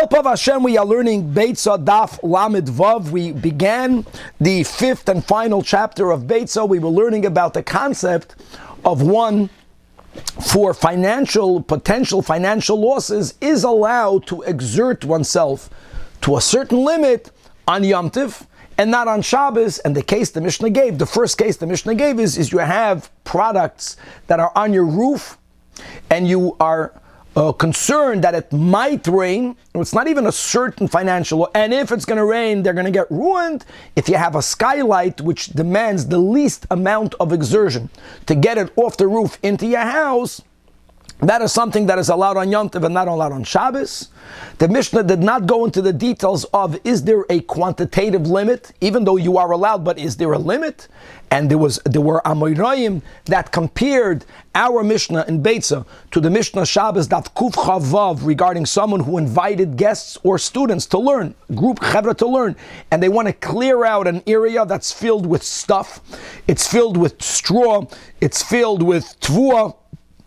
Help of Hashem, we are learning Beitzah Daf Lamed Vav. We began the fifth and final chapter of Beitzah. We were learning about the concept of one for potential financial losses is allowed to exert oneself to a certain limit on Yom Tov and not on Shabbos. And the case the Mishnah gave, the first case the Mishnah gave is you have products that are on your roof and you are concerned that it might rain. It's not even a certain financial, and if it's going to rain, they're going to get ruined. If you have a skylight which demands the least amount of exertion to get it off the roof into your house, that is something that is allowed on Yom Tov and not allowed on Shabbos. The Mishnah did not go into the details of is there a quantitative limit, even though you are allowed, but is there a limit? And there were Amoraim that compared our Mishnah in Beitzah to the Mishnah Shabbos Daf Kuf Chavav regarding someone who invited guests or students to learn, group chevra to learn, and they want to clear out an area that's filled with stuff, it's filled with straw, it's filled with tvua.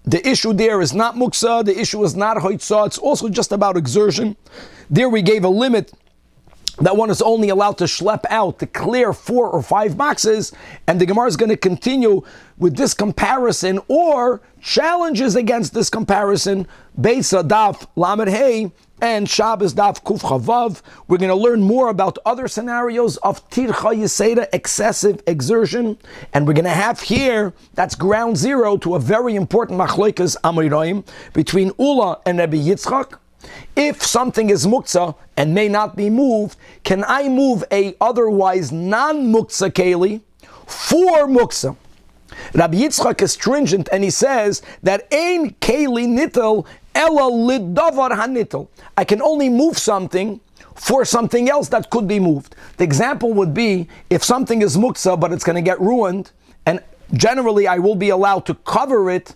The issue there is not muksa, the issue is not hoitzah, it's also just about exertion. There we gave a limit that one is only allowed to schlep out to clear 4 or 5 boxes, and the Gemara is going to continue with this comparison or challenges against this comparison, Beitzah Daf Lamed Hey and Shabbos Daf Kuf Chavav. We're going to learn more about other scenarios of Tircha Yiseda, excessive exertion, and we're going to have here, that's ground zero to a very important machlokes Amoraim between Ula and Rabbi Yitzchak. If something is muktzah and may not be moved, can I move a otherwise non-muktzah keli for muktzah? Rabbi Yitzchak is stringent and he says that ein keli nitel ela lidavar hanitel. I can only move something for something else that could be moved. The example would be if something is muktzah but it's going to get ruined, and generally I will be allowed to cover it.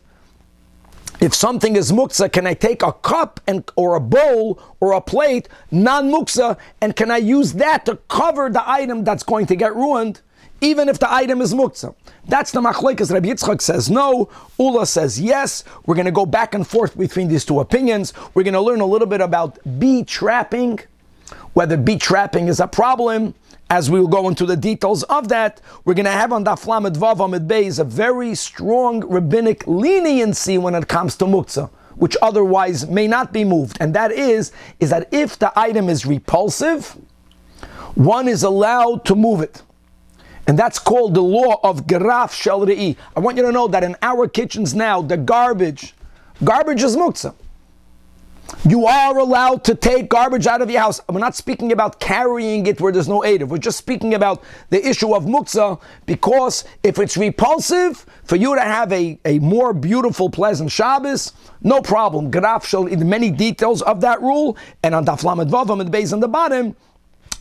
If something is muktzah, can I take a cup or a bowl or a plate, non-muktzah, and can I use that to cover the item that's going to get ruined, even if the item is muktzah? That's the machlokes. Rabbi Yitzchak says no, Ula says yes. We're going to go back and forth between these two opinions. We're going to learn a little bit about bee trapping, whether bee trapping is a problem. As we will go into the details of that, we're going to have on Daf Lamed Vav Amid Beis a very strong rabbinic leniency when it comes to muktzah, which otherwise may not be moved. And that is that if the item is repulsive, one is allowed to move it. And that's called the law of Geraf Shel Re'i. I want you to know that in our kitchens now, the garbage is muktzah. You are allowed to take garbage out of your house. We're not speaking about carrying it where there's no eruv. We're just speaking about the issue of muktzah, because if it's repulsive, for you to have a more beautiful, pleasant Shabbos, no problem. Graf shall in many details of that rule, and on Daf Lamed Vav Amid Beis on the bottom,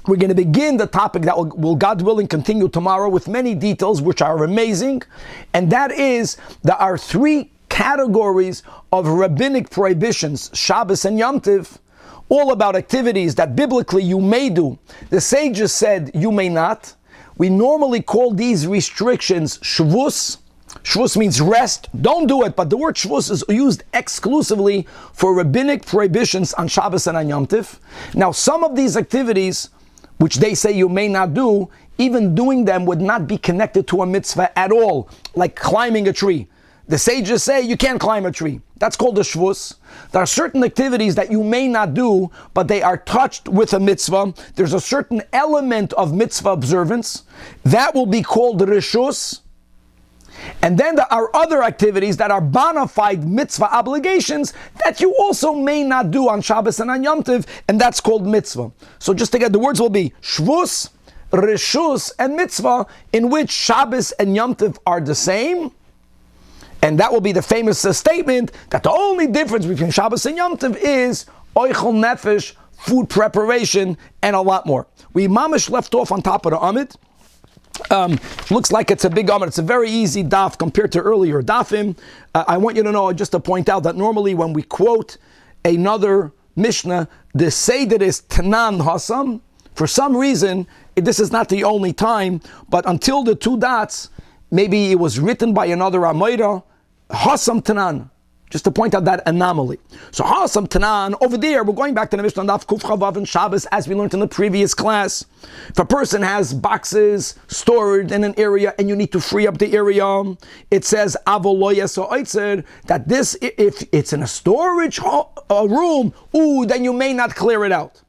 we're going to begin the topic that will, God willing, continue tomorrow with many details which are amazing, and that is there are 3 categories of rabbinic prohibitions, Shabbos and Yom Tov, all about activities that biblically you may do. The sages said you may not. We normally call these restrictions shvus. Shvus means rest. Don't do it, but the word shvus is used exclusively for rabbinic prohibitions on Shabbos and on Yom Tov. Now, some of these activities, which they say you may not do, even doing them would not be connected to a mitzvah at all, like climbing a tree. The sages say you can't climb a tree. That's called a shvus. There are certain activities that you may not do, but they are touched with a mitzvah. There's a certain element of mitzvah observance. That will be called rishus. And then there are other activities that are bona fide mitzvah obligations that you also may not do on Shabbos and on Yom Tov, and that's called mitzvah. So just to get the words will be shvus, rishus, and mitzvah, in which Shabbos and Yom Tov are the same. And that will be the famous statement that the only difference between Shabbos and Yom Tov is oichel nefesh, food preparation, and a lot more. We mamish left off on top of the Amid. Looks like it's a big Amid. It's a very easy daf compared to earlier dafim. I want you to know, just to point out, that normally when we quote another Mishnah, the Seder is Tanan Hassan. For some reason, this is not the only time, but until the 2 dots, maybe it was written by another Amoira, Hasam Tanan. just to point out that anomaly. So Hassan Tanan, over there, we're going back to the Mishnah Daf Kuf Chavav and Shabbos, as we learned in the previous class. If a person has boxes stored in an area and you need to free up the area, it says that this, if it's in a storage room, then you may not clear it out.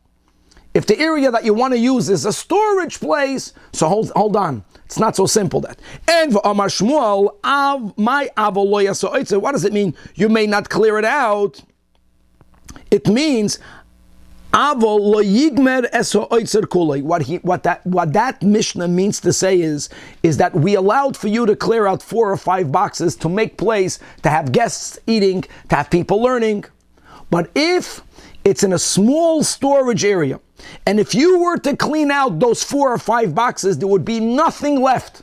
If the area that you want to use is a storage place, so hold on. It's not so simple that. And Amar Shmuel, what does it mean? You may not clear it out. It means what that Mishnah means to say is that we allowed for you to clear out 4 or 5 boxes to make place, to have guests eating, to have people learning. But if it's in a small storage area, and if you were to clean out those 4 or 5 boxes, there would be nothing left.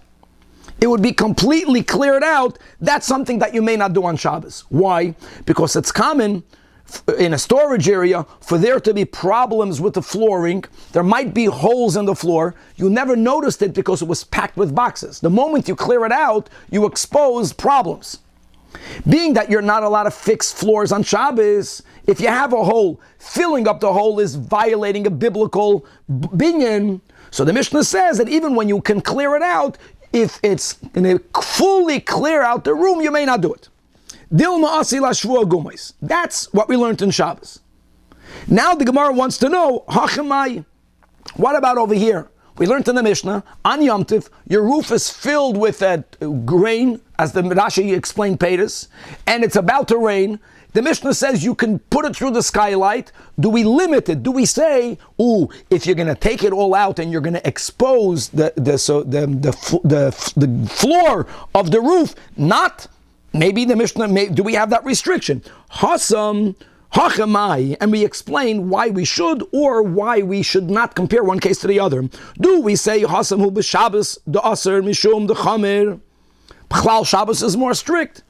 It would be completely cleared out. That's something that you may not do on Shabbos. Why? Because it's common in a storage area for there to be problems with the flooring. There might be holes in the floor. You never noticed it because it was packed with boxes. The moment you clear it out, you expose problems. Being that you're not allowed to fix floors on Shabbos, if you have a hole, filling up the hole is violating a biblical binyan. So the Mishnah says that even when you can clear it out, if it's going to fully clear out the room, you may not do it. That's what we learned in Shabbos. Now the Gemara wants to know, what about over here? We learned in the Mishnah, on Yom Tov, your roof is filled with grain, as the Rashi explained Periscope, and it's about to rain. The Mishnah says you can put it through the skylight. Do we limit it? Do we say, if you're going to take it all out and you're going to expose the floor of the roof, not, maybe the Mishnah, do we have that restriction? Hassan, and we explain why we should or why we should not compare one case to the other. Do we say Hassan hu b'Shabbos the aser mishum the chamer? B'chlal Shabbos is more strict.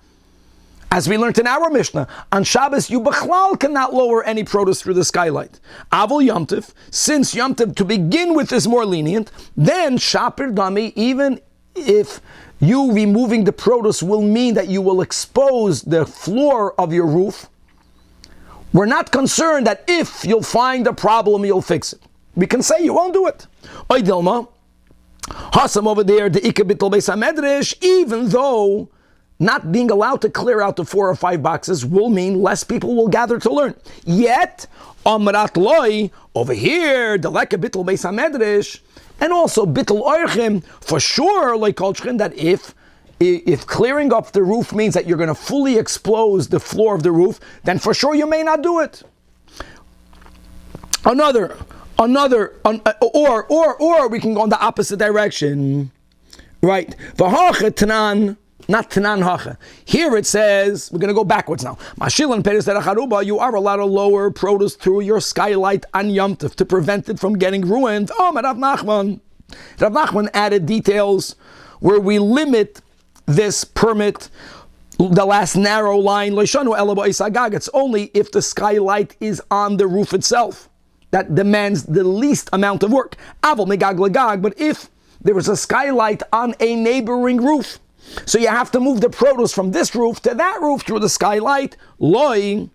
As we learned in our Mishnah, on Shabbos you b'chlal cannot lower any produce through the skylight. Avol Yom Tov, since Yom Tov to begin with is more lenient, then shaper dami, even if you removing the produce will mean that you will expose the floor of your roof, we're not concerned that if you'll find a problem, you'll fix it. We can say you won't do it. Oy Dilma, Hassan over there, the Ikabitl Beitzah Midrash, even though not being allowed to clear out the 4 or 5 boxes will mean less people will gather to learn. Yet, Amrat Loi, over here, the Ikabitl Beitzah Midrash, and also Bitl Orchim, for sure, like Kolchkin, that if clearing up the roof means that you're going to fully expose the floor of the roof, then for sure you may not do it. Or we can go in the opposite direction, right? Not Tanan Hacha. Here it says, we're going to go backwards now. Mashil and Peris Deracharuba, you are allowed to lower produce through your skylight on Yom Tov to prevent it from getting ruined. Rav Nachman added details where we limit this permit, the last narrow line, it's only if the skylight is on the roof itself. That demands the least amount of work. But if there is a skylight on a neighboring roof, so you have to move the produce from this roof to that roof through the skylight, loy.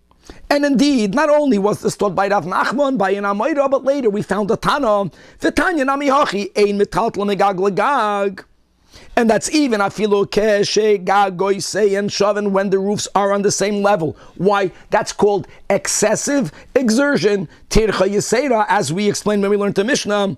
And indeed, not only was this taught by Rav Nachman, by an Amayra, but later we found a Tanach, V'tanya nami hachi, ein metaltla megag legag. And that's even afilu keshe gagoy say and shaven when the roofs are on the same level. Why? That's called excessive exertion. Tircha yisera, as we explained when we learned the Mishnah.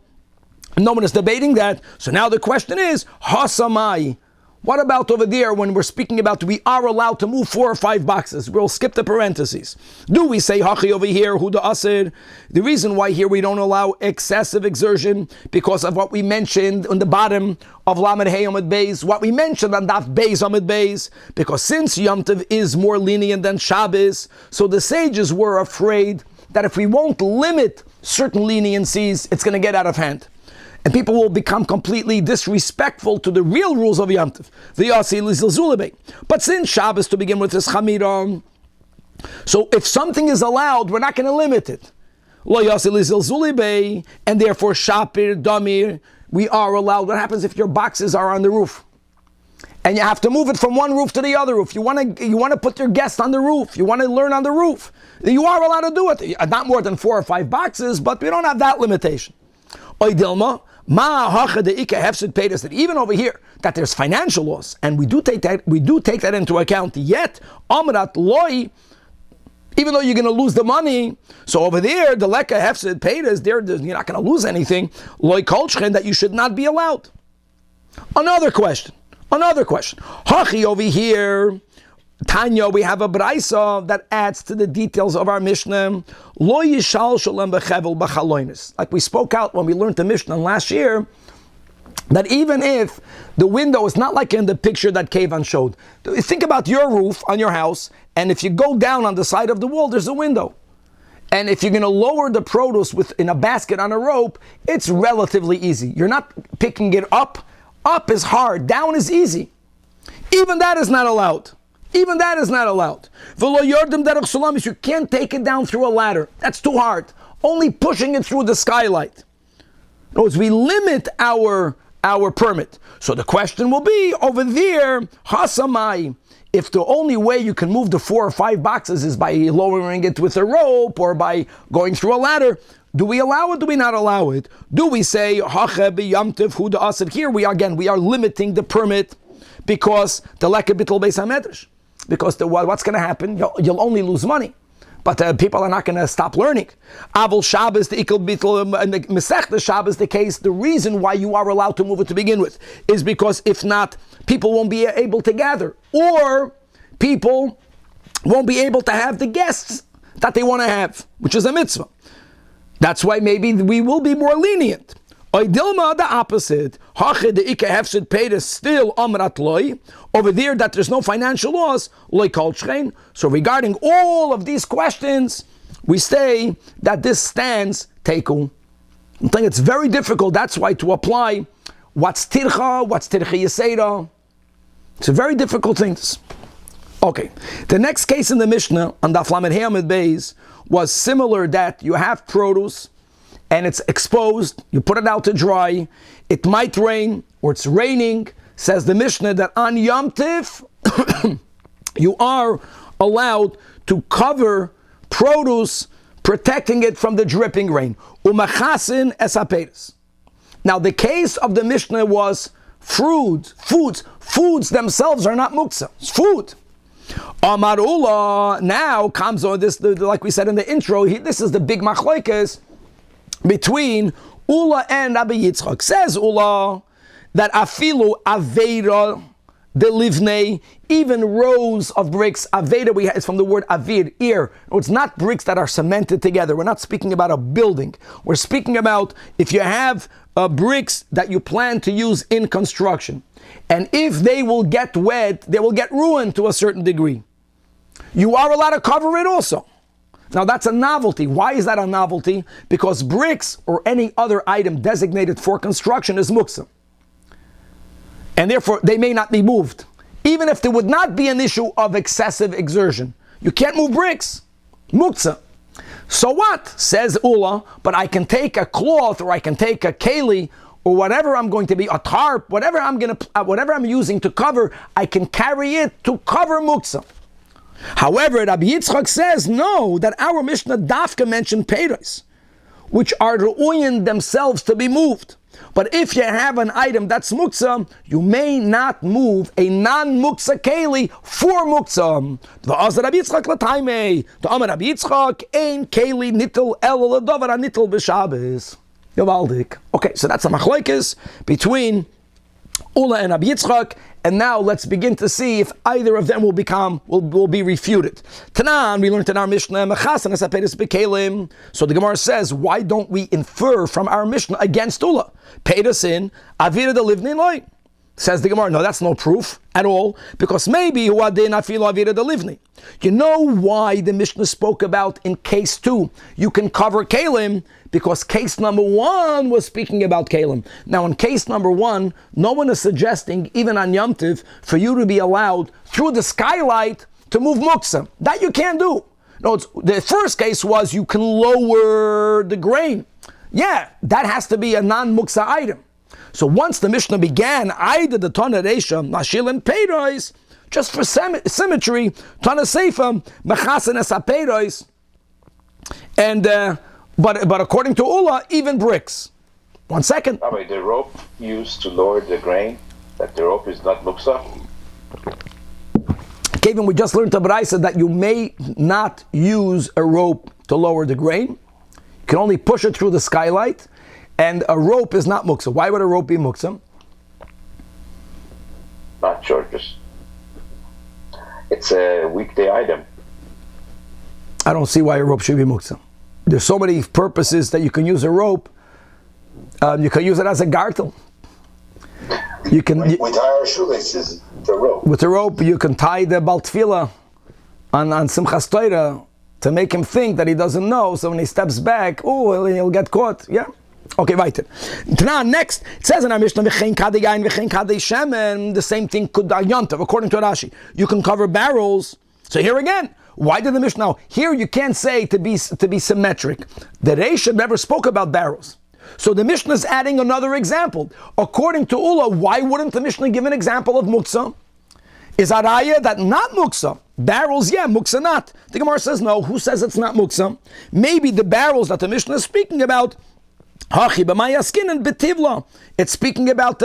No one is debating that. So now the question is, hasamai. What about over there when we're speaking about we are allowed to move 4 or 5 boxes? We'll skip the parentheses. Do we say hachi over here, hu da asir? The reason why here we don't allow excessive exertion because of what we mentioned on the bottom of Lamed Hey Amud Beis, what we mentioned on Daf Beis Amud Beis, because since Yom Tov is more lenient than Shabbos, so the sages were afraid that if we won't limit certain leniencies, it's going to get out of hand. And people will become completely disrespectful to the real rules of Yom Tov. But since Shabbos to begin with is Chamira, so if something is allowed, we're not going to limit it. And therefore Shapir, Damir, we are allowed. What happens if your boxes are on the roof? and you have to move it from one roof to the other roof. You want to put your guests on the roof. You want to learn on the roof. You are allowed to do it. Not more than 4 or 5 boxes, but we don't have that limitation. That even over here, that there's financial loss, and we do take that into account. Yet, amrat loy, even though you're going to lose the money, so over there, the leka hefsid peidas, you're not going to lose anything. Loy kolchchen, that you should not be allowed. Another question. Hachi over here, Tanya, we have a Beitzah that adds to the details of our Mishnah. Lo yishal shalem bechevel b'chalonis. Like we spoke out when we learned the Mishnah last year, that even if the window is not like in the picture that Kevan showed. Think about your roof on your house, and if you go down on the side of the wall, there's a window. And if you're going to lower the produce in a basket on a rope, it's relatively easy. You're not picking it up. Up is hard, down is easy. Even that is not allowed. You can't take it down through a ladder. That's too hard. Only pushing it through the skylight. In other words, we limit our permit. So the question will be, over there, Hasamai, if the only way you can move the 4 or 5 boxes is by lowering it with a rope or by going through a ladder, do we allow it? Do we not allow it? Do we say here we are limiting the permit because the lekabitl beis hamedrash? Because what's going to happen? You'll only lose money, but people are not going to stop learning. Avol Shabbos the ikal bitl and the Masechta Shabbos the case. The reason why you are allowed to move it to begin with is because if not, people won't be able to gather, or people won't be able to have the guests that they want to have, which is a mitzvah. That's why maybe we will be more lenient. Oidilma, the opposite. Hachid the ika hefsid paid is still amrat loy. Over there, that there's no financial loss, loy kol shchein. So regarding all of these questions, we say that this stands teku. I think it's very difficult. That's why to apply what's tircha yeseda. It's a very difficult thing. Okay, the next case in the Mishnah on Daf Lamed Hey Amud Beis was similar, that you have produce and it's exposed, you put it out to dry, it might rain or it's raining. Says the Mishnah that on Yom Tif you are allowed to cover produce, protecting it from the dripping rain. Umachasin es haperes. Now the case of the Mishnah was foods themselves are not muktzah, it's food. Amar Ula now comes on this, like we said in the intro, this is the big machlokes between Ula and Rabbi Yitzchak. Says Ula that afilu aveira delivnei, even rows of bricks, aveira it's from the word avir, ear. It's not bricks that are cemented together. We're not speaking about a building. We're speaking about if you have bricks that you plan to use in construction, and if they will get wet, they will get ruined to a certain degree. You are allowed to cover it also. Now that's a novelty. Why is that a novelty? Because bricks or any other item designated for construction is muktzah. And therefore they may not be moved. Even if there would not be an issue of excessive exertion. You can't move bricks. Muktzah. So what? Says Ula, but I can take a cloth or I can take a keli or whatever I'm going to be, a tarp, whatever I'm using to cover, I can carry it to cover muktzah. However, Rabbi Yitzchak says no, that our Mishnah Dafka mentioned peiros, which are ru'uyin themselves to be moved. But if you have an item that's muktzah, you may not move a non-muktzah keli for muktzah. V'azar Rabbi Yitzchak l'taimei, v'amar Rabbi Yitzchak ein keli nitel el l'davar nitel b'Shabbos. Yavaldik. Okay, so that's a machlokes between Ula and Rabbi Yitzchak, and now let's begin to see if either of them will be refuted. Tanan, we learned in our Mishnah, Mechasan es haperes b'kelim. So the Gemara says, why don't we infer from our Mishnah against Ula? Peiros in avira delivnei loy. Says the Gemara, no, that's no proof at all, because maybe huadin afilu avira delivnei. You know why the Mishnah spoke about in case 2, you can cover kelim, because case number 1 was speaking about kelim. Now in case number 1, no one is suggesting, even on Yom Tiv, for you to be allowed through the skylight to move muktzah. That you can't do. No, the first case was you can lower the grain. Yeah, that has to be a non-muktzah item. So once the Mishnah began, I did the Tana Reisha, Mashil and Peiros, just for symmetry, Tana Seifa, Mechasen es HaPeiros, and but according to Ula, even bricks. 1 second. Rabbi, the rope used to lower the grain, that the rope is not muksa? Kevin, we just learned to Beitzah that you may not use a rope to lower the grain. You can only push it through the skylight, and a rope is not muksa. Why would a rope be muksa? Not sure, just it's a weekday item. I don't see why a rope should be muksa. There's so many purposes that you can use a rope. You can use it as a gartel. You can we tie our shoelaces with the rope. With the rope, you can tie the Tefilla on Simchas Torah to make him think that he doesn't know. So when he steps back, he'll get caught. Yeah. Okay, weiter. Now, next, it says in our Mishnah, the same thing could Yontav, according to Rashi. You can cover barrels. So here again, why did the Mishnah? Now, here you can't say to be symmetric. The Reisha never spoke about barrels. So the Mishnah is adding another example. According to Ula, why wouldn't the Mishnah give an example of muksa? Is araya that not muksa? Barrels, yeah, muksa not. The Gemara says no. Who says it's not muksa? Maybe the barrels that the Mishnah is speaking about, it's speaking about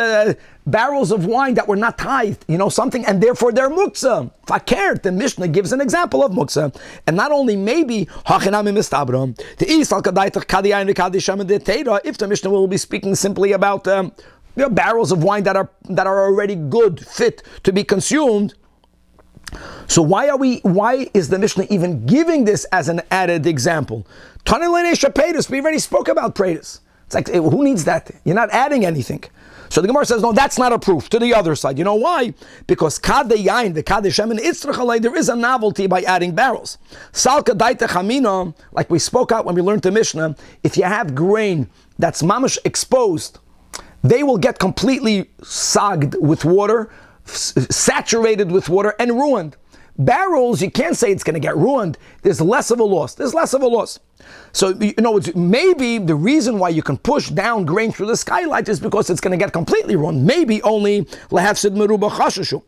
barrels of wine that were not tithed, something, and therefore they're muksa. Fakert, the Mishnah gives an example of muksa. And not only maybe, if the Mishnah will be speaking simply about barrels of wine that are already good, fit to be consumed. So why is the Mishnah even giving this as an added example? We already spoke about Pratis. It's like, who needs that? You're not adding anything. So the Gemara says, no, that's not a proof. To the other side. You know why? Because kadeh yain, the kadeh shemen, itzrachalei, there is a novelty by adding barrels. Salka daita chamina, like we spoke out when we learned the Mishnah, if you have grain that's mamash exposed, they will get completely sogged with water, saturated with water, and ruined. Barrels, you can't say it's going to get ruined. There's less of a loss. So, maybe the reason why you can push down grain through the skylight is because it's going to get completely ruined. Maybe only lahafsid meruba chashashu.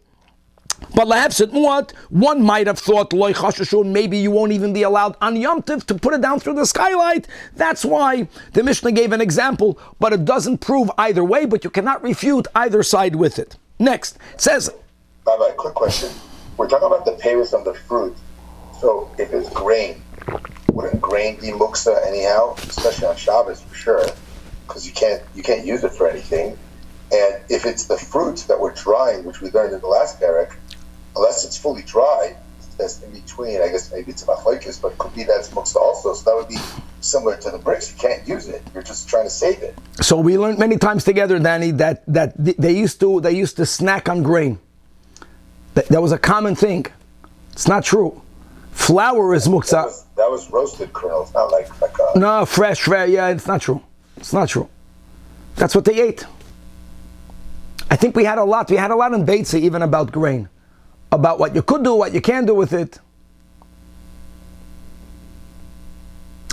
But lahafsid muat, one might have thought loy chashashu, maybe you won't even be allowed on Yom Tov to put it down through the skylight. That's why the Mishnah gave an example, but it doesn't prove either way, but you cannot refute either side with it. Next, it says... Bye-bye, quick question. We're talking about the payers on the fruit. So if it's grain, wouldn't grain be muksa anyhow? Especially on Shabbos for sure, because you can't use it for anything. And if it's the fruits that we're drying, which we learned in the last parak, unless it's fully dried, that's in between. I guess maybe it's machlokes, but it could be that's muksa also. So that would be similar to the bricks. You can't use it. You're just trying to save it. So we learned many times together, Danny, that they used to snack on grain. That was a common thing. It's not true. Flour is muksa. That was roasted kernels, not like No, fresh. Yeah, it's not true. That's what they ate. I think we had a lot in Beitzah even about grain. About what you could do, what you can do with it.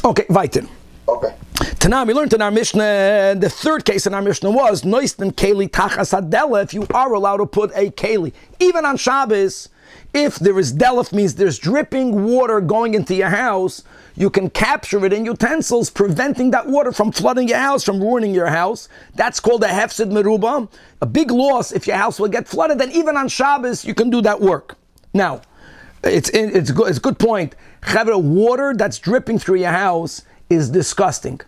Okay, weiter. Okay. Tanach, we learned in our Mishnah, the third case in our Mishnah was noisten keli tachas hadela. If you are allowed to put a keli, even on Shabbos, if there is delef, means there's dripping water going into your house, you can capture it in utensils, preventing that water from flooding your house, from ruining your house. That's called a hefsid meruba, a big loss if your house will get flooded. And even on Shabbos, you can do that work. Now, it's a good point. Chavra, water that's dripping through your house is disgusting.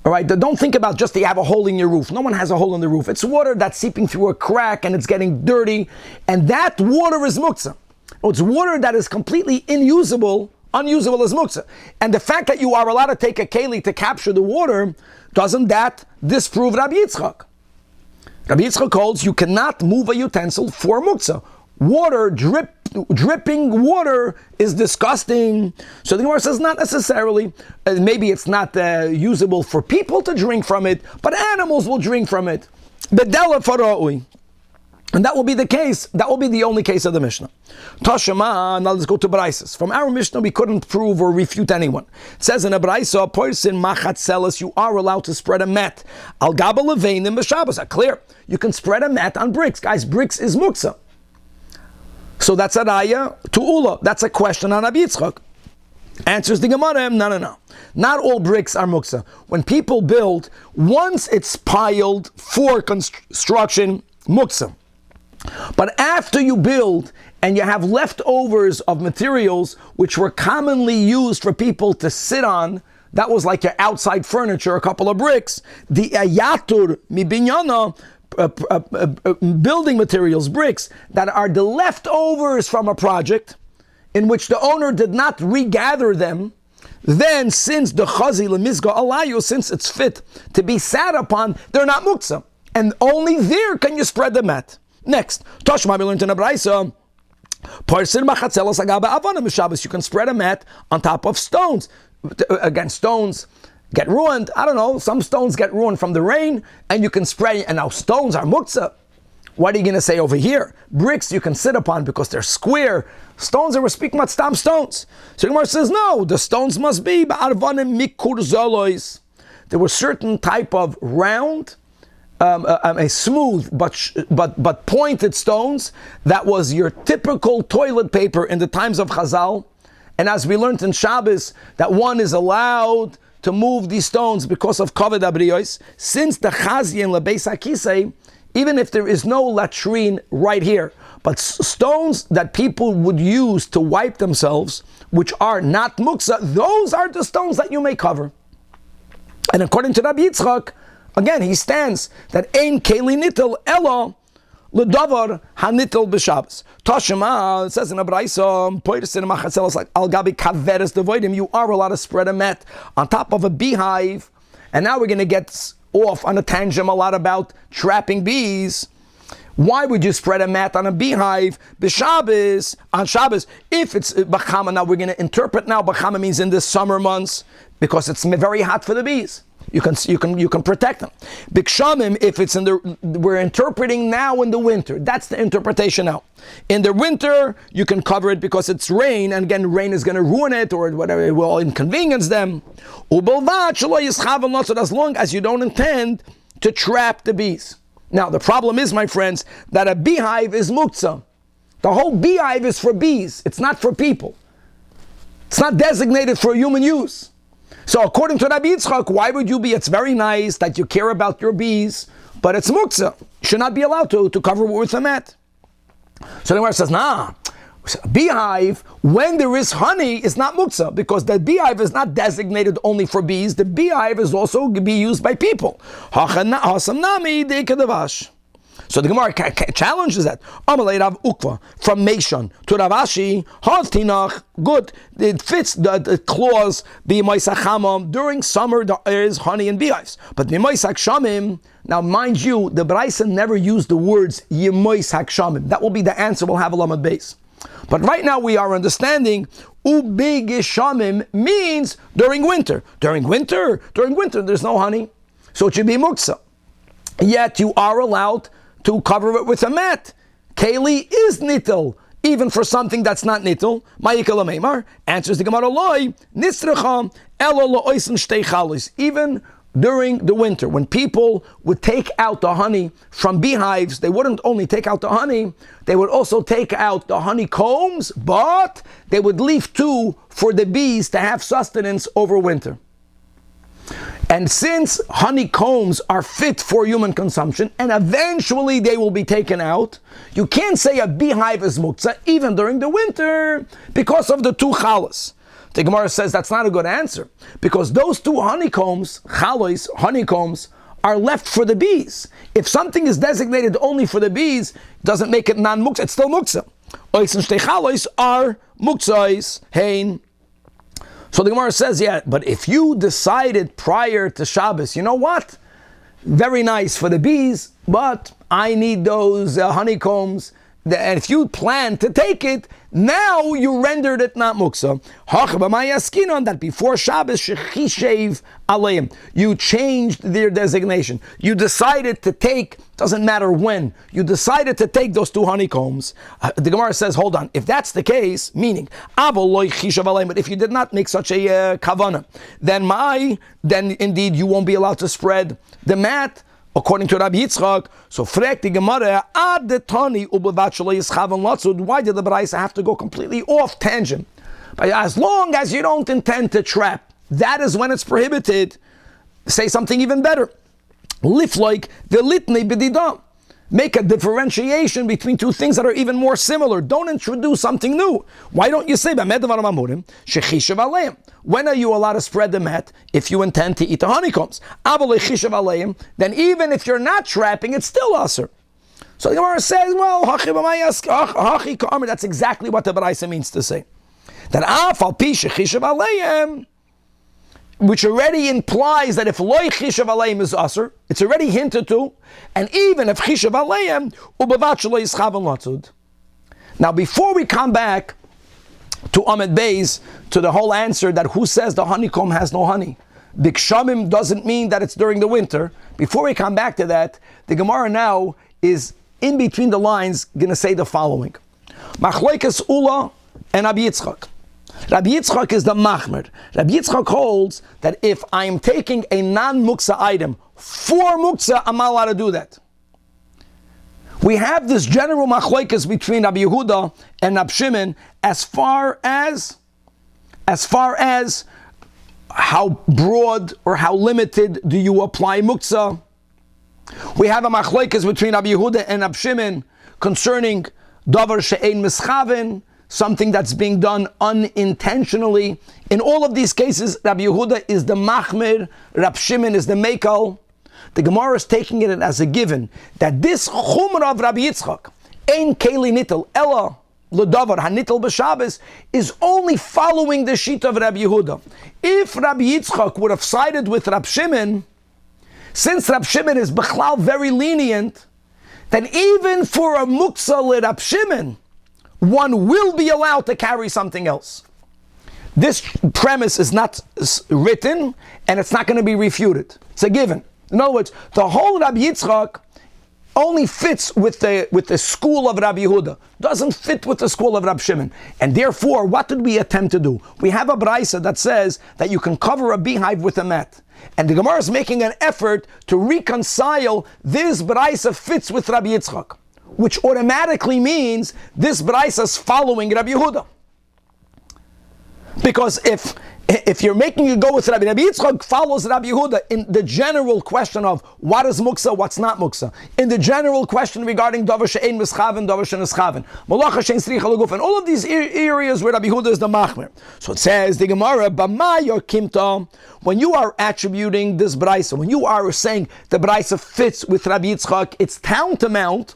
All right, don't think about just that you have a hole in your roof. No one has a hole in the roof. It's water that's seeping through a crack and it's getting dirty, and that water is muktzah. It's water that is completely unusable as muktzah. And the fact that you are allowed to take a keli to capture the water, doesn't that disprove Rabbi Yitzchak? Rabbi Yitzchak holds you cannot move a utensil for muktzah. Water, dripping water is disgusting. So the Gemara says not necessarily. Maybe it's not usable for people to drink from it, but animals will drink from it. Bedela faroi. And that will be the case. That will be the only case of the Mishnah. Tashema, now let's go to Braisos. From our Mishnah, we couldn't prove or refute anyone. It says in a Braisa, a person machatzelis, you are allowed to spread a mat. Al gaba leveinim b'Shabbos. Clear. You can spread a mat on bricks. Guys, bricks is muksa. So that's a raya to ula. That's a question on Rabbi Yitzchak. Answers the Gemara, no. Not all bricks are muksa. When people build, once it's piled for construction, muksa. But after you build and you have leftovers of materials which were commonly used for people to sit on, that was like your outside furniture, a couple of bricks, the ayatur mi binyana, building materials, bricks, that are the leftovers from a project in which the owner did not regather them, then since the chazi lemizga alayu, since it's fit to be sat upon, they're not muksa. And only there can you spread the mat. Next, Toshma, we learned in a Braisa, you can spread a mat on top of stones. Again, stones get ruined. I don't know, some stones get ruined from the rain, and you can spread, and now stones are muksa. What are you going to say over here? Bricks you can sit upon because they're square. Stones, we're speaking about stam stones. So Gemara says, no, the stones must be ba'arvanim mikur zolois. There were certain type of round, a smooth but pointed stones that was your typical toilet paper in the times of Chazal. And as we learned in Shabbos, that one is allowed to move these stones because of kavod abriyos. Since the chazi and lebeis hakisei, even if there is no latrine right here, but stones that people would use to wipe themselves, which are not muksa, those are the stones that you may cover. And according to Rabbi Yitzchak, again, he stands that ein keli nitel elo ledavar hanitel b'Shabbos. Tashema, it says in a Braisa, poirisin machatzelos like al gabi kaveres devoidim. You are allowed to spread a mat on top of a beehive. And now we're going to get off on a tangent a lot about trapping bees. Why would you spread a mat on a beehive b'Shabbos, on Shabbos, if it's b'chama? Now we're going to interpret now b'chama means in the summer months because it's very hot for the bees. You can protect them. Bikshamim, if it's in we're interpreting now in the winter. That's the interpretation now. In the winter, you can cover it because it's rain, and again, rain is going to ruin it or whatever, it will inconvenience them. As long as you don't intend to trap the bees. Now, the problem is, my friends, that a beehive is muktzah. The whole beehive is for bees. It's not for people. It's not designated for human use. So according to Rabbi Yitzchak, why would you be? It's very nice that you care about your bees, but it's muktzah. You should not be allowed to cover it with a mat. So the Gemara says, nah, a beehive, when there is honey, is not muktzah, because the beehive is not designated only for bees. The beehive is also to be used by people. So the Gemara challenges that. Amalei Rav Ukva from Meishon to Ravashi, Tanach, good. It fits the clause b'moisach chamam. During summer there is honey and beehives, but b'moisach shamim. Now, mind you, the Braisa never used the words yemoisach shamim. That will be the answer. We'll have a lamad base. But right now we are understanding ubig shamim means during winter. During winter, there's no honey, so it should be muktzah. Yet you are allowed to cover it with a mat. Keli is nitel, even for something that's not nitel. Ma'ikal Meimar answers the Gemara loy nisrecha elo lo'oisen shtei chalos. Even during the winter, when people would take out the honey from beehives, they wouldn't only take out the honey, they would also take out the honeycombs, but they would leave two for the bees to have sustenance over winter. And since honeycombs are fit for human consumption, and eventually they will be taken out, you can't say a beehive is muktzah even during the winter because of the two chalas. The Gemara says that's not a good answer, because those two honeycombs, chalos, honeycombs, are left for the bees. If something is designated only for the bees, it doesn't make it non-muktzah, it's still muktzah. Ois and shtei chalos are muktzahs, hein. So the Gemara says, yeah, but if you decided prior to Shabbos, you know what? Very nice for the bees, but I need those honeycombs. And if you plan to take it, Now you rendered it not muksa. That before Shabbos shechishev aleim, you changed their designation. You decided to take, doesn't matter when, you decided to take those 2 honeycombs. The Gemara says, hold on, if that's the case, meaning, but if you did not make such a kavana, then indeed you won't be allowed to spread the mat. According to Rabbi Yitzchak, so frek the Gemara, ad the tani ubevat shalei yischaven latzud. Why did the Beitzah have to go completely off tangent? But as long as you don't intend to trap, that is when it's prohibited. Say something even better. Lift like the litnei b'didam. Make a differentiation between 2 things that are even more similar. Don't introduce something new. Why don't you say, when are you allowed to spread the mat if you intend to eat the honeycombs? Then even if you're not trapping, it's still usher. So the Gemara says, well, that's exactly what the Beitzah means to say. That which already implies that if loy chishav aleim is usher, it's already hinted to, and even if chishav aleim, ubevat shelo yischaven latzud. Now, before we come back to Amid Beis, to the whole answer that who says the honeycomb has no honey, bikshamim doesn't mean that it's during the winter. Before we come back to that, the Gemara now is in between the lines going to say the following: Machlokes Ula and Rabbi Yitzchak. Rabbi Yitzchak is the machmer. Rabbi Yitzchak holds that if I'm taking a non-muksa item for muksa, I'm not allowed to do that. We have this general machlokes between Rabbi Yehuda and Rabbi Shimon as far as how broad or how limited do you apply muksa. We have a machlokes between Rabbi Yehuda and Rabbi Shimon concerning davar she'ein mischaven, something that's being done unintentionally. In all of these cases, Rabbi Yehuda is the machmir, Rabbi Shimon is the meikal. The Gemara is taking it as a given that this chumrah of Rabbi Yitzchak, ein keli nitel, ella ledavar hanitel b'Shabbos, is only following the sheet of Rabbi Yehuda. If Rabbi Yitzchak would have sided with Rabbi Shimon, since Rabbi Shimon is b'chlal very lenient, then even for a muksa le Rabbi Shimon, one will be allowed to carry something else. This premise is not written, and it's not going to be refuted. It's a given. In other words, the whole Rabbi Yitzchak only fits with the school of Rabbi Yehuda, doesn't fit with the school of Rabbi Shimon. And therefore, what did we attempt to do? We have a Beitzah that says that you can cover a beehive with a mat. And the Gemara is making an effort to reconcile this Beitzah fits with Rabbi Yitzchak, which automatically means this Beitzah is following Rabbi Yehuda. Because if you're making it go with Rabbi Yitzchak follows Rabbi Yehuda in the general question of what is muksa, what's not muksa, in the general question regarding davar she'ein mischaven, davar she'nischaven, malacha she'ein sricha leguf, and all of these areas where Rabbi Yehuda is the machmer. So it says the Gemara, b'ma yakimta, when you are attributing this Beitzah, when you are saying the Beitzah fits with Rabbi Yitzchak, it's tantamount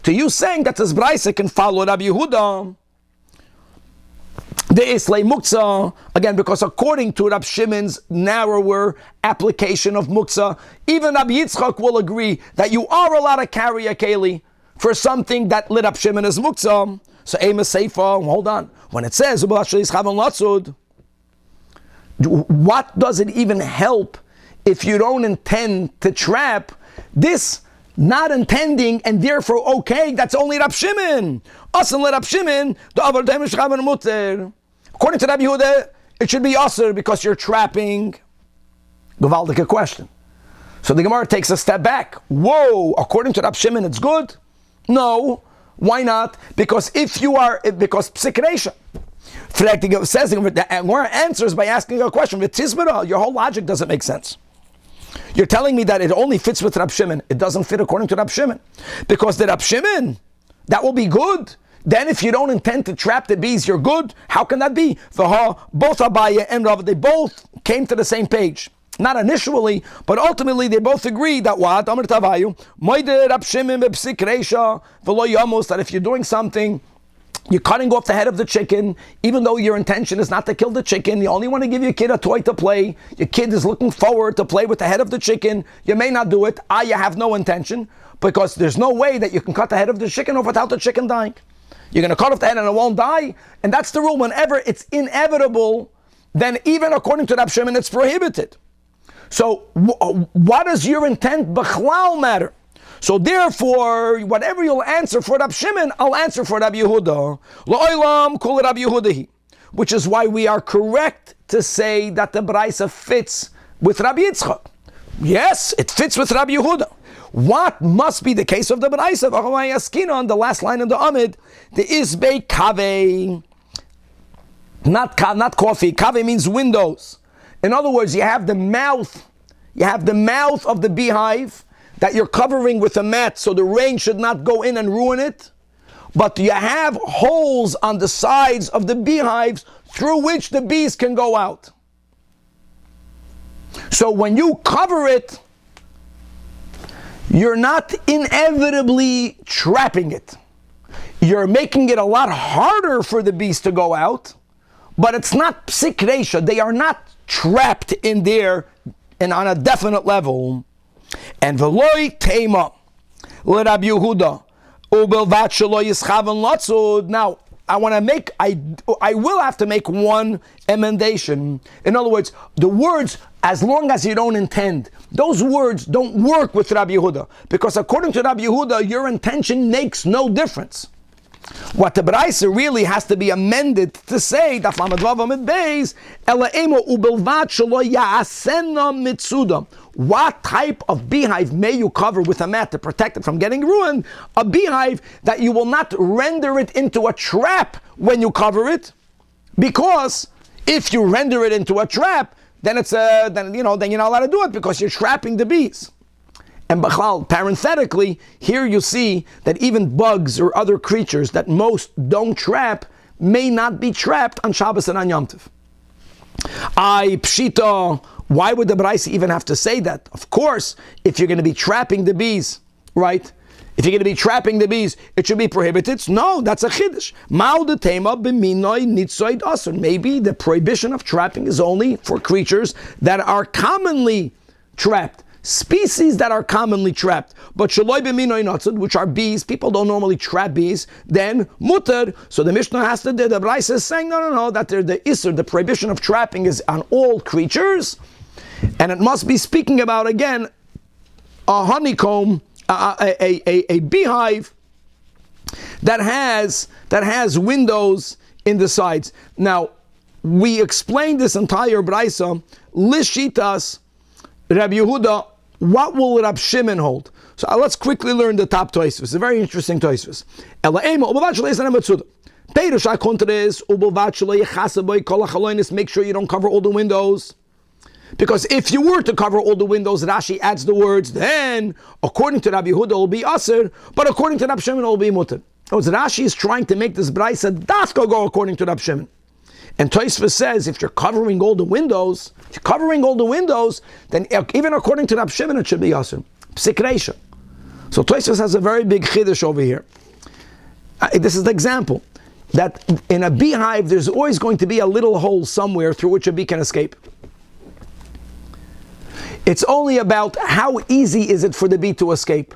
to you saying that this Beitzah can follow Rabbi Yehuda. The Islay Muksa, again, because according to Rabbi Shimon's narrower application of Muksa, even Rabbi Yitzchak will agree that you are allowed to carry a keli for something that lit Rabbi Shimon as Muksa. So Amos Seifa, hold on. When it says, what does it even help if you don't intend to trap? This not intending and therefore okay, that's only Rabbi Shimon. Asan le Rabbi Shimon, according to Rabbi Yehuda, it should be asur because you're trapping. Gewaldige question. So the Gemara takes a step back. Whoa, according to Rabbi Shimon, it's good? No. Why not? Because psikresha. Says the Gemara answers by asking a question. Your whole logic doesn't make sense. You're telling me that it only fits with Rabbi Shimon. It doesn't fit according to Rabbi Shimon. Because the Rabbi Shimon, that will be good. Then if you don't intend to trap the bees, you're good. How can that be? Both Abaye and Rav, they both came to the same page. Not initially, but ultimately they both agreed that what? That if you're doing something, you're cutting off the head of the chicken, even though your intention is not to kill the chicken. You only want to give your kid a toy to play. Your kid is looking forward to play with the head of the chicken. You may not do it. You have no intention, because there's no way that you can cut the head of the chicken off without the chicken dying. You're going to cut off the head and it won't die. And that's the rule. Whenever it's inevitable, then even according to Rab Shimon, it's prohibited. So what does your intent b'chlal matter? So therefore, whatever you'll answer for Rab Shimon, I'll answer for Rab Yehuda. Lo'olam kol Rab Yehudahi. Which is why we are correct to say that the Beitzah fits with Rabbi Yitzchak. Yes, it fits with Rabbi Yehuda. What must be the case of the Beitzah? On the last line of the Amid, the Isbei Kave, not coffee. Kave means windows. In other words, you have the mouth of the beehive that you're covering with a mat, so the rain should not go in and ruin it. But you have holes on the sides of the beehives through which the bees can go out. So when you cover it, you're not inevitably trapping it. You're making it a lot harder for the bees to go out, but it's not psik reisha. They are not trapped in there and on a definite level. And v'loi teima l'Rab Yehuda u'belvat shelo yischaven latzud. Now, I will have to make one emendation. In other words, the words, as long as you don't intend, those words don't work with Rabbi Yehuda. Because according to Rabbi Yehuda, your intention makes no difference. What the Beitzah really has to be amended to say, Daf Lamed Vav Amid Beis, Ela emo ubelvat shelo ya'asena mitzuda. What type of beehive may you cover with a mat to protect it from getting ruined? A beehive that you will not render it into a trap when you cover it, because if you render it into a trap, then you're not allowed to do it because you're trapping the bees. And b'chlal, parenthetically, here you see that even bugs or other creatures that most don't trap may not be trapped on Shabbos and on Yom Tov. Pshita, why would the Beitzah even have to say that? Of course, if you're going to be trapping the bees, right? If you're going to be trapping the bees, it should be prohibited. No, that's a chiddush. Maybe the prohibition of trapping is only for creatures that are commonly trapped. Species that are commonly trapped, but shaloi b'minoi natzud, which are bees, people don't normally trap bees, then mutar. So the Mishnah has to do, the Beitzah is saying, no, that the isur, the prohibition of trapping is on all creatures, and it must be speaking about, again, a honeycomb, a beehive that has windows in the sides. Now, we explained this entire Beitzah, lishitas, Rabbi Yehuda. What will Rab Shimon hold? So let's quickly learn the top Tosfos. It's a very interesting Tosfos. Make sure you don't cover all the windows. Because if you were to cover all the windows, Rashi adds the words, then according to Rabbi Yehuda it will be Asr, but according to Rab Shimon it will be Mutar. Rashi is trying to make this Beitzah dafka go according to Rab Shimon. And Tosfos says, if you're covering all the windows, then even according to Rab Shimon, it should be Yassim. Psik reisha. So Tosfos has a very big chiddush over here. This is the example, that in a beehive, there's always going to be a little hole somewhere through which a bee can escape. It's only about how easy is it for the bee to escape.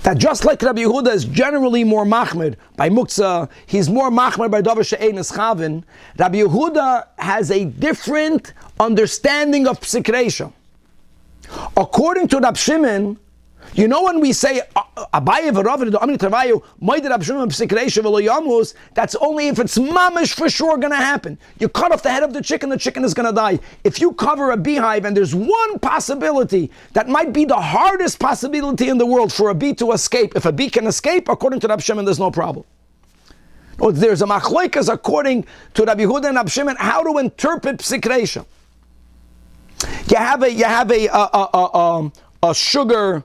That just like Rabbi Yehuda is generally more machmir by muktzah, he's more machmir by davar she'ein eschavin. Rabbi Yehuda has a different understanding of psik reisha. According to Rab Shimon, you know when we say Abaye v'Rav Amri Travayu Moed Rab Shimon psik reisha v'lo yamus, that's only if it's mamish for sure going to happen. You cut off the head of the chicken is going to die. If you cover a beehive and there's one possibility that might be the hardest possibility in the world for a bee to escape, if a bee can escape, according to Rab Shimon, there's no problem. There's a machloikas according to Rabbi Yehuda and Rab Shimon how to interpret psik reisha. You have a sugar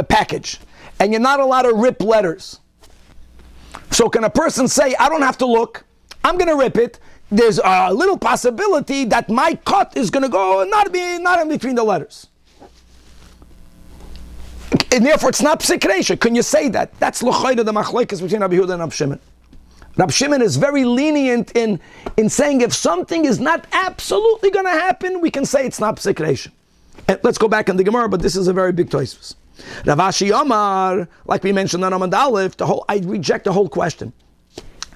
package, and you're not allowed to rip letters. So can a person say, I don't have to look, I'm going to rip it? There's a little possibility that my cut is going to go not in between the letters. And therefore it's not psik reisha. Can you say that? That's l'chayda the machlokes between Rabbi Yehuda and Rab Shimon. Rab Shimon is very lenient in saying if something is not absolutely going to happen, we can say it's not psik reisha. And let's go back in the Gemara, but this is a very big Tosfos. Rav Ashi Omar, like we mentioned on Amud Aleph, I reject the whole question.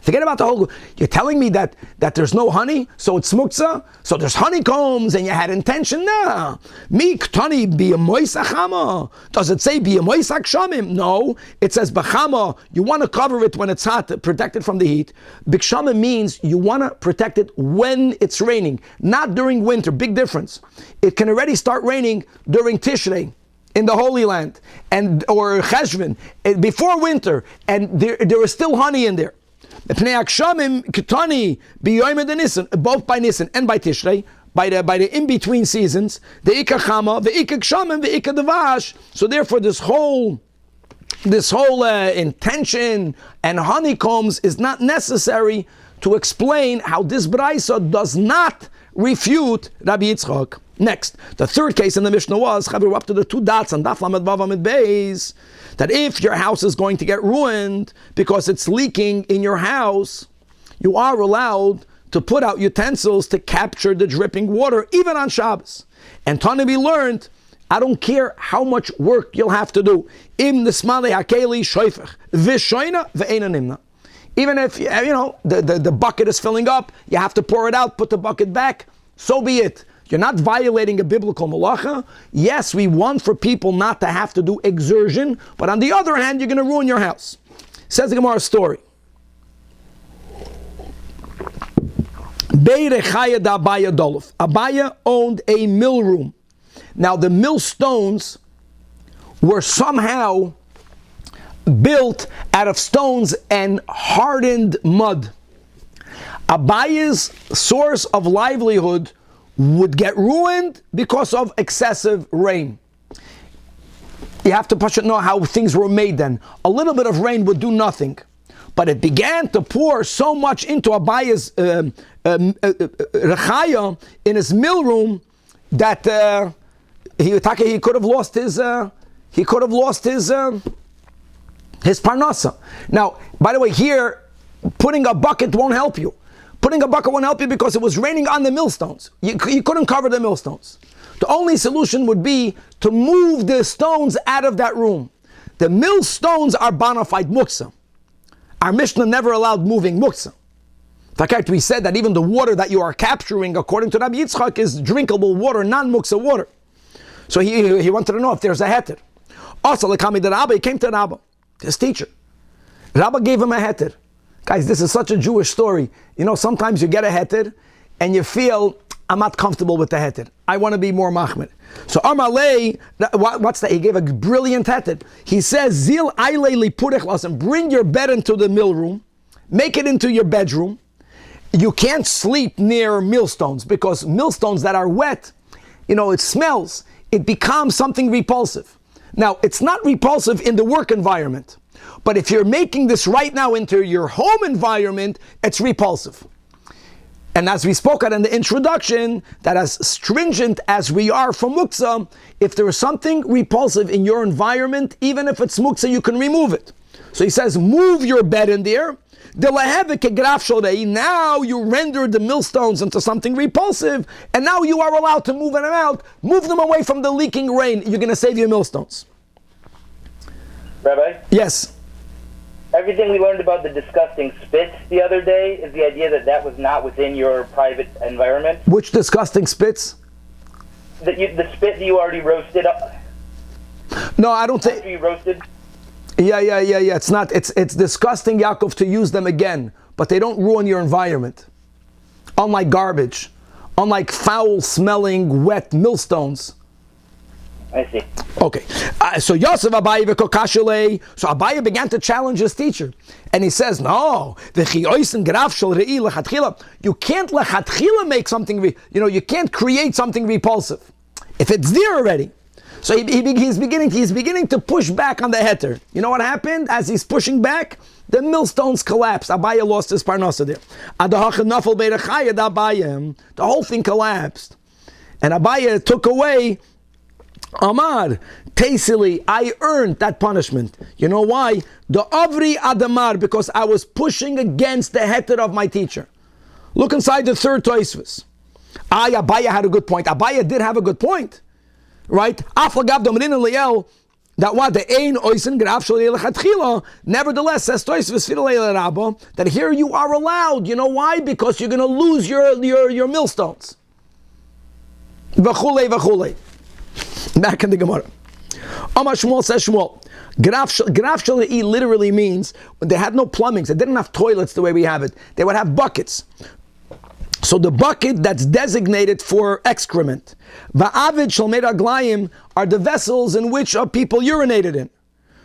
Forget about the whole. You're telling me that there's no honey, so it's muktzah, so there's honeycombs, and you had intention. No. Mi ktani biyamois achama. Does it say biyamois akshamim? No. It says bachama. You want to cover it when it's hot, protect it from the heat. Bikshamim means you want to protect it when it's raining, not during winter. Big difference. It can already start raining during Tishrei in the Holy Land, or Cheshvan before winter, and there is still honey in there. Both by Nisan and by Tishrei, by the in-between seasons, the Ika Chama, the Ika Kshamim, the Ika Devash. So therefore this whole intention and honeycombs is not necessary to explain how this Braisa does not refute Rabbi Yitzchak. Next, the third case in the Mishnah was, we're up to the 2 dots on Daf Lamed Vav Amid Beis, that if your house is going to get ruined because it's leaking in your house, you are allowed to put out utensils to capture the dripping water, even on Shabbos. And Tana we learned, I don't care how much work you'll have to do. Im nismale hakeli shoifech v'shoina ve'ena nimna. Even if the bucket is filling up, you have to pour it out, put the bucket back. So be it. You're not violating a biblical malacha. Yes, we want for people not to have to do exertion, but on the other hand, you're going to ruin your house. Says the Gemara story. Abaya owned a mill room. Now the millstones were somehow built out of stones and hardened mud. Abaya's source of livelihood would get ruined because of excessive rain. You have to know how things were made then. A little bit of rain would do nothing. But it began to pour so much into Abaya's rechaya in his mill room that he could have lost his parnasa. Now, by the way, here putting a bucket won't help you. Putting a bucket won't help you because it was raining on the millstones. You couldn't cover the millstones. The only solution would be to move the stones out of that room. The millstones are bona fide muksa. Our Mishnah never allowed moving muksa. In fact, we said that even the water that you are capturing, according to Rabbi Yitzchak, is drinkable water, non-muksa water. So he wanted to know if there's a heter. Also, the Rabbi came to Rabbi, his teacher. Rabbi gave him a heter. Guys, this is such a Jewish story. Sometimes you get a heter and you feel, I'm not comfortable with the heter. I want to be more machmir. So Amalei, what's that? He gave a brilliant heter. He says, Zil ailei lipurech lasen, bring your bed into the mill room, make it into your bedroom. You can't sleep near millstones because millstones that are wet, it smells. It becomes something repulsive. Now, it's not repulsive in the work environment. But if you're making this right now into your home environment, it's repulsive. And as we spoke at in the introduction, that as stringent as we are for muktzah, if there is something repulsive in your environment, even if it's muktzah, you can remove it. So he says, move your bed in there. Now you render the millstones into something repulsive, and now you are allowed to move them out. Move them away from the leaking rain. You're going to save your millstones. Rabbi? Yes. Everything we learned about the disgusting spit the other day is the idea that was not within your private environment. Which disgusting spits? The spit that you already roasted up. No, I don't think. After you roasted? Yeah. It's not. It's disgusting, Yaakov, to use them again, but they don't ruin your environment. Unlike garbage, unlike foul-smelling, wet millstones. I see. Okay, so Yosef Abaye v'kokashele. So Abaye began to challenge his teacher, and he says, "No, you can't lechatchila make something. You can't create something repulsive if it's there already." So he's beginning to push back on the heter. You know what happened? As he's pushing back, the millstones collapsed. Abaye lost his parnasa there. The whole thing collapsed, and Abaye took away. Amar, Tasili, I earned that punishment. You know why? The Avri Adamar, because I was pushing against the heter of my teacher. Look inside the third Tosfos. Abaye had a good point. Abaye did have a good point. Right? Aflagav Domrin Eliel, that what the ein oisen graf shel lechatchila. Nevertheless, says Tosfos Fidel Rabba, that here you are allowed. You know why? Because you're going to lose your millstones. V'chulei v'chulei. Back in the Gemara. Amar Shmuel says Shmuel. Graf shel literally means when they had no plumbing, they didn't have toilets the way we have it. They would have buckets. So the bucket that's designated for excrement. Va'avid shel meraglayim are the vessels in which people urinated in.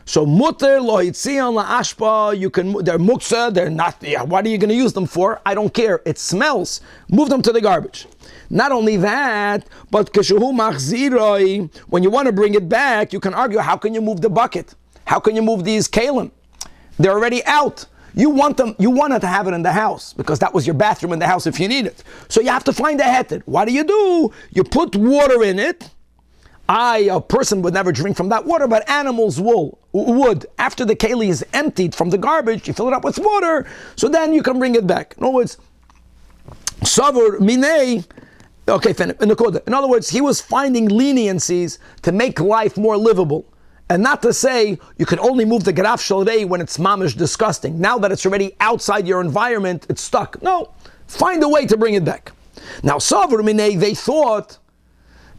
So muter lo hitzion la'ashpa, they're muksa, they're not, what are you going to use them for? I don't care, it smells. Move them to the garbage. Not only that, but keshehu machziroi, when you want to bring it back, you can argue, how can you move the bucket? How can you move these kalim? They're already out. You wanted to have it in the house because that was your bathroom in the house if you need it. So you have to find a heter. What do? You put water in it. A person would never drink from that water, but animals would. After the keli is emptied from the garbage, you fill it up with water, so then you can bring it back. In other words, savur minei. Okay, in other words, he was finding leniencies to make life more livable. And not to say you can only move the graf shalrei when it's mamish disgusting. Now that it's already outside your environment, it's stuck. No, find a way to bring it back. Now, savur minei, they thought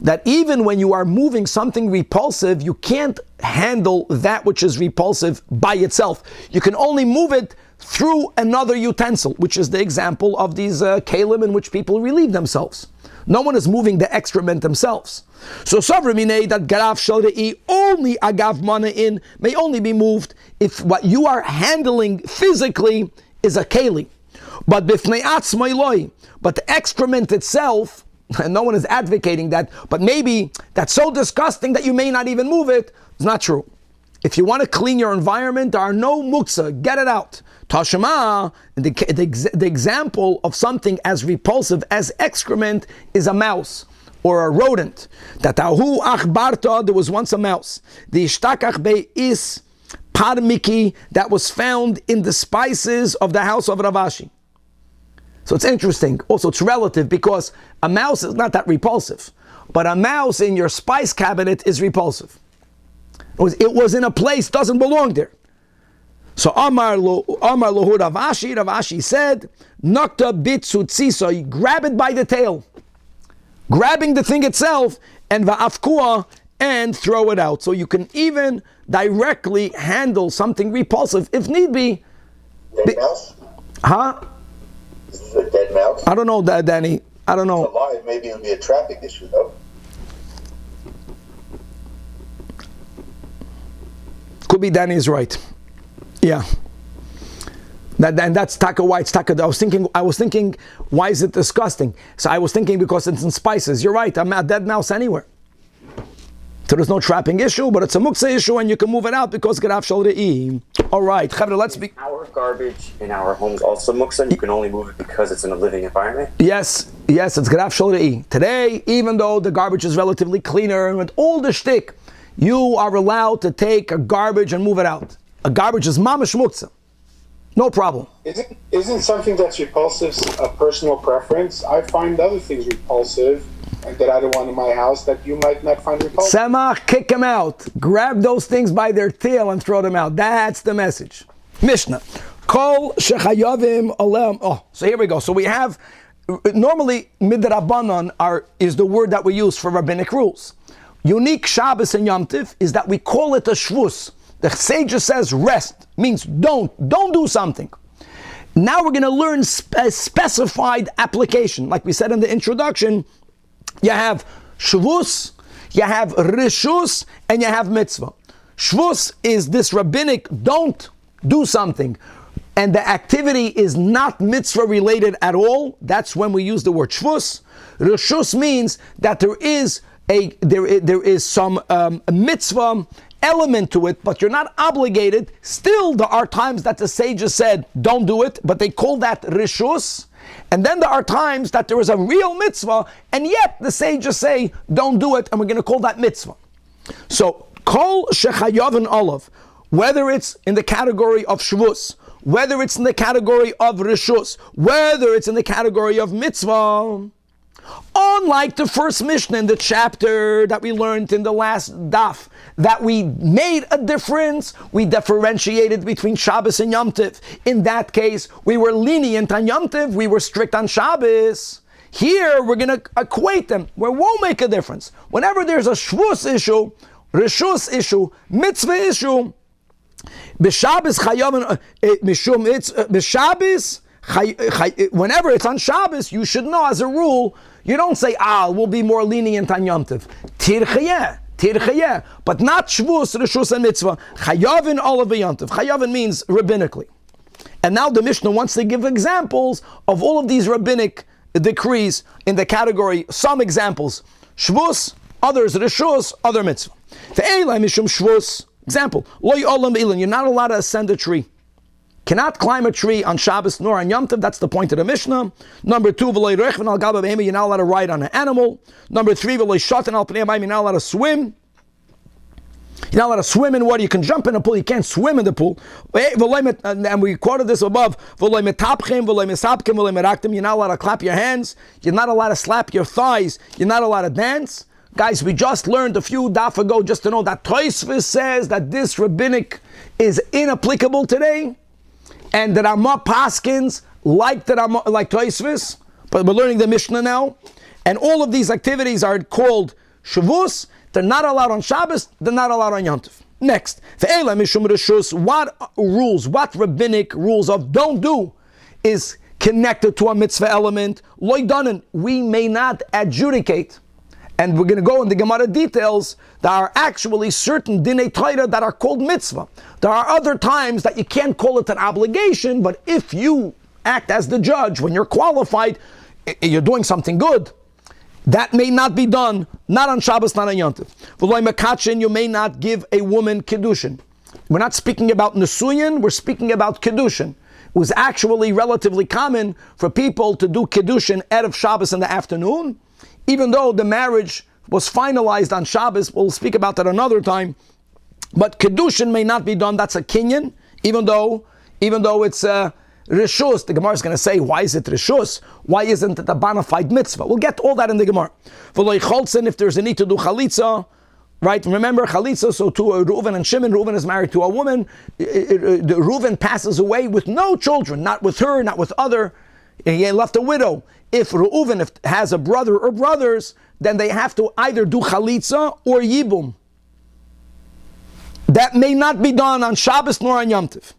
that even when you are moving something repulsive, you can't handle that which is repulsive by itself. You can only move it through another utensil, which is the example of these kalim in which people relieve themselves. No one is moving the excrement themselves. So savur minei, that graf shalrei, only agav mana in, may only be moved if what you are handling physically is a keli. But bifnei atzmai loi, but the excrement itself, and no one is advocating that, but maybe that's so disgusting that you may not even move it. It's not true. If you want to clean your environment, there are no muksa, get it out. Tashema, the example of something as repulsive as excrement is a mouse or a rodent. Tatahu achbarta, there was once a mouse. The ishtakach be is parmiki, that was found in the spices of the house of Rav Ashi. So it's interesting. Also, it's relative because a mouse is not that repulsive, but a mouse in your spice cabinet is repulsive. It was in a place, doesn't belong there. So Amar Lahu Rav Ashi said, Nokta bitsutzi, so you grab it by the tail, grabbing the thing itself, and va'afkua, and throw it out. So you can even directly handle something repulsive if need be. Dead mouse? Huh? Is this a dead mouse? I don't know, Danny. I don't know. If it's alive, maybe it would be a traffic issue, though. Could be Danny's right. Yeah. And that's taka white, taka. I was thinking, why is it disgusting? So I was thinking because it's in spices. You're right, I'm a dead mouse anywhere. So there's no trapping issue, but it's a muksa issue and you can move it out because graf shalrei. All right, Chavre, let's be. Our garbage in our homes also muksa, and you can only move it because it's in a living environment? Yes, it's graf shalrei. Today, even though the garbage is relatively cleaner and with all the shtick, you are allowed to take a garbage and move it out. A garbage is mamash muksa. No problem. Isn't something that's repulsive a personal preference? I find other things repulsive that I don't want in my house that you might not find repulsive. Semach, kick them out. Grab those things by their tail and throw them out. That's the message. Mishnah. Kol shechayavim alem. Oh, so here we go. So we have, normally, midrabanan is the word that we use for rabbinic rules. Unique Shabbos and Yom Tiv is that we call it a shvus. The sage says rest, means don't do something. Now we're going to learn a specified application. Like we said in the introduction, you have shvus, you have rishus, and you have mitzvah. Shvus is this rabbinic don't do something, and the activity is not mitzvah related at all. That's when we use the word shvus. Rishus means that there is some mitzvah element to it, but you're not obligated. Still, there are times that the sages said, don't do it, but they call that rishus. And then there are times that there is a real mitzvah, and yet the sages say, don't do it, and we're going to call that mitzvah. So, kol shechayav olav, whether it's in the category of shvus, whether it's in the category of rishus, whether it's in the category of mitzvah, Unlike the first Mishnah in the chapter that we learned in the last daf, that we made a difference, we differentiated between Shabbos and Yom Tov. In that case, we were lenient on Yom Tov, we were strict on Shabbos. Here, we're going to equate them, where it won't make a difference. Whenever there's a shvus issue, reshus issue, mitzvah issue, b'Shabbos chayavin mishum b'Shabbos. Whenever it's on Shabbos, you should know as a rule, you don't say, we'll be more lenient on Yom Tov. Tirchayeh, but not shvus, reshus, and mitzvah. Chayavin all of Yom Tov. Chayavin means rabbinically. And now the Mishnah wants to give examples of all of these rabbinic decrees in the category, some examples. Shvus, others reshus, other mitzvah. Ve'elai mishum shvus. Example, lo yolam ilan, you're not allowed to ascend a tree. Cannot climb a tree on Shabbos nor on Yom Tov. That's the point of the Mishnah. Number 2, you're not allowed to ride on an animal. Number 3, you're not allowed to swim. You're not allowed to swim in water. You can jump in a pool. You can't swim in the pool. And we quoted this above. You're not allowed to clap your hands. You're not allowed to slap your thighs. You're not allowed to dance. Guys, we just learned a few daf ago just to know that Tosfos says that this rabbinic is inapplicable today. And that Ramah Paskins like Tosfos, but we're learning the Mishnah now. And all of these activities are called Shavus. They're not allowed on Shabbos, they're not allowed on Yom Tov. Next, what rules, what rabbinic rules of don't do is connected to a mitzvah element. Loidanen, we may not adjudicate. And we're going to go in the Gemara details. There are actually certain dinei Torah that are called mitzvah. There are other times that you can't call it an obligation, but if you act as the judge, when you're qualified, you're doing something good. That may not be done, not on Shabbos, not on Yom Tov. You may not give a woman kiddushin. We're not speaking about nesuyin, we're speaking about kiddushin. It was actually relatively common for people to do kiddushin erev Shabbos in the afternoon. Even though the marriage was finalized on Shabbos, we'll speak about that another time. But Kedushin may not be done, that's a kinyan, even though it's Rishus. The Gemara is going to say, why is it Rishus? Why isn't it a bona fide mitzvah? We'll get all that in the Gemara. If there's a need to do Chalitza, right? Remember Chalitza, so to Reuven and Shimon, Reuven is married to a woman, Reuven passes away with no children, not with her, not with other, he left a widow. If Reuven has a brother or brothers, then they have to either do chalitza or yibum. That may not be done on Shabbos nor on Yom Tov.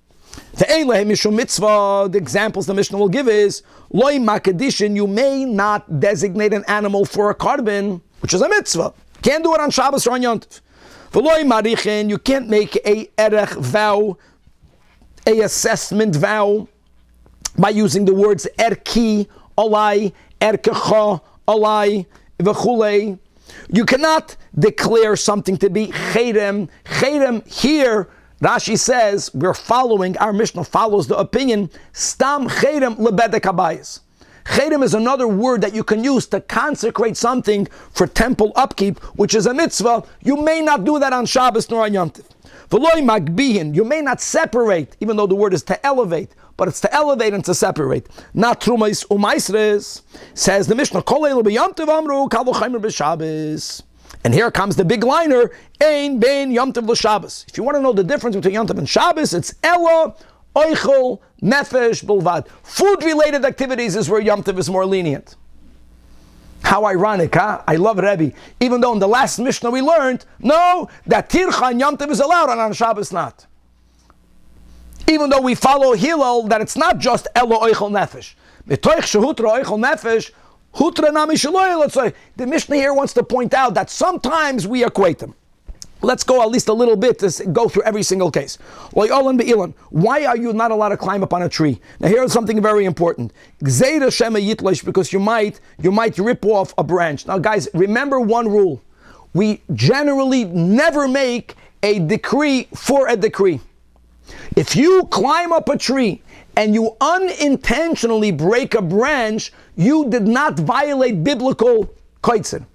The examples the Mishnah will give is, loy makadishin, you may not designate an animal for a carbon, which is a mitzvah. Can't do it on Shabbos or on Yom Tov. V'loy marichin, you can't make a erech vow, a assessment vow, by using the words erki, olai, erkecha, olai, v'chulei. You cannot declare something to be cherem. Cherem here, Rashi says, our Mishnah follows the opinion, stam cherem lebedek habayis. Cherem is another word that you can use to consecrate something for temple upkeep, which is a mitzvah. You may not do that on Shabbos nor on Yom Tov. V'loy magbihin, you may not separate, even though the word is to elevate, but it's to elevate and to separate. Not trumais umaisres, says the Mishnah. Kol eilu b'Yom Tov amru, kal v'chaimer b'Shabbos. And here comes the big liner, ein bein Yom Tov l'Shabbos. If you want to know the difference between Yom Tov and Shabbos, it's ella, oichel, nefesh, bulvad. Food-related activities is where Yom Tov is more lenient. How ironic, huh? I love Rebbe. Even though in the last Mishnah we learned, no, that tircha and Yom Tov is allowed and on Shabbos not. Even though we follow Hillel that it's not just elo oichel nefesh. Mitoich shehutra oichel nefesh, hutra nami shelo. Let's say the Mishnah here wants to point out that sometimes we equate them. Let's go at least a little bit to go through every single case. Why are you not allowed to climb up on a tree? Now here's something very important. Because you might rip off a branch. Now guys, remember one rule. We generally never make a decree for a decree. If you climb up a tree and you unintentionally break a branch, you did not violate biblical koitzin.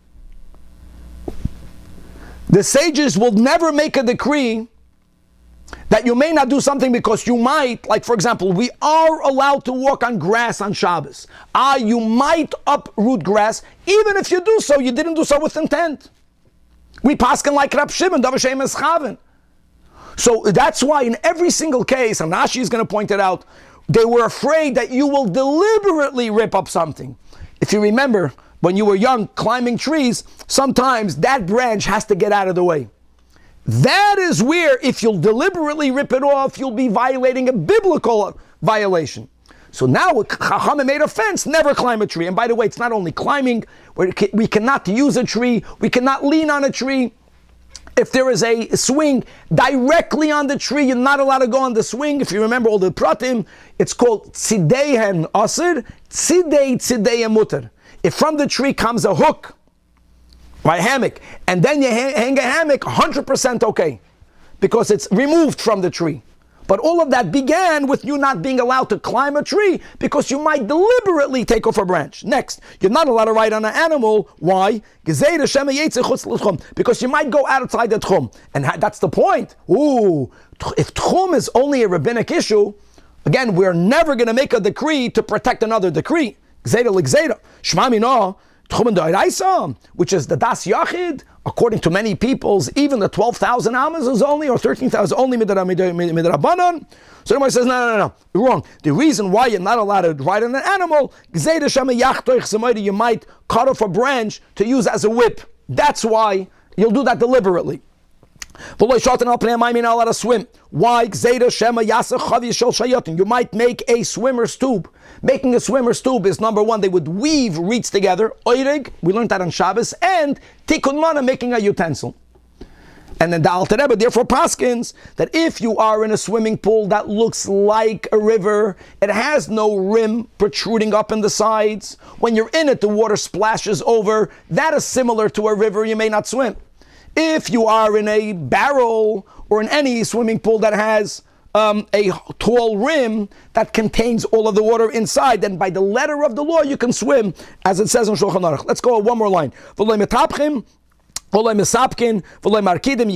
The sages will never make a decree that you may not do something because you might, like for example, we are allowed to walk on grass on Shabbos. You might uproot grass, even if you do so, you didn't do so with intent. We paskin like Rab Shimon, Davar Shem Eschaven. So that's why in every single case, and Rashi is going to point it out, they were afraid that you will deliberately rip up something. If you remember, when you were young, climbing trees, sometimes that branch has to get out of the way. That is where, if you'll deliberately rip it off, you'll be violating a biblical violation. So now, Chachamim made a fence, never climb a tree. And by the way, it's not only climbing, we cannot use a tree, we cannot lean on a tree. If there is a swing directly on the tree, you're not allowed to go on the swing. If you remember all the pratim, it's called tzideihen asir, tzidei mutar. If from the tree comes a hook, right, hammock, and then you hang a hammock, 100% okay, because it's removed from the tree. But all of that began with you not being allowed to climb a tree because you might deliberately take off a branch. Next, you're not allowed to ride on an animal. Why? Because you might go outside the tchum. And that's the point. If tchum is only a rabbinic issue, again, we're never going to make a decree to protect another decree. Which is the das yachid, according to many peoples, even the 12,000 amas is only, or 13,000 only midrabanan. So everybody says, no, you're wrong. The reason why you're not allowed to ride on an animal, you might cut off a branch to use as a whip. That's why you'll do that deliberately. You're not allowed to swim. Why? You might make a swimmer's tube. Making a swimmer's tube is number one, they would weave reeds together. Oirig, we learned that on Shabbos, and tikkun mana, making a utensil. And then the Alter Rebbe therefore paskins that if you are in a swimming pool that looks like a river, it has no rim protruding up in the sides. When you're in it, the water splashes over. That is similar to a river, you may not swim. If you are in a barrel or in any swimming pool that has a tall rim that contains all of the water inside, then by the letter of the law you can swim, as it says in Shulchan Aruch. Let's go one more line. You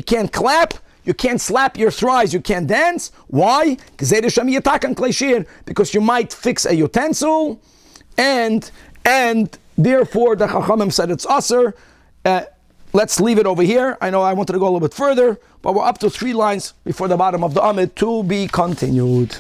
can't clap, you can't slap your thighs, you can't dance. Why? Because you might fix a utensil, and therefore the Chachamim said it's aser. Let's leave it over here. I know I wanted to go a little bit further, but we're up to 3 lines before the bottom of the Amid, to be continued.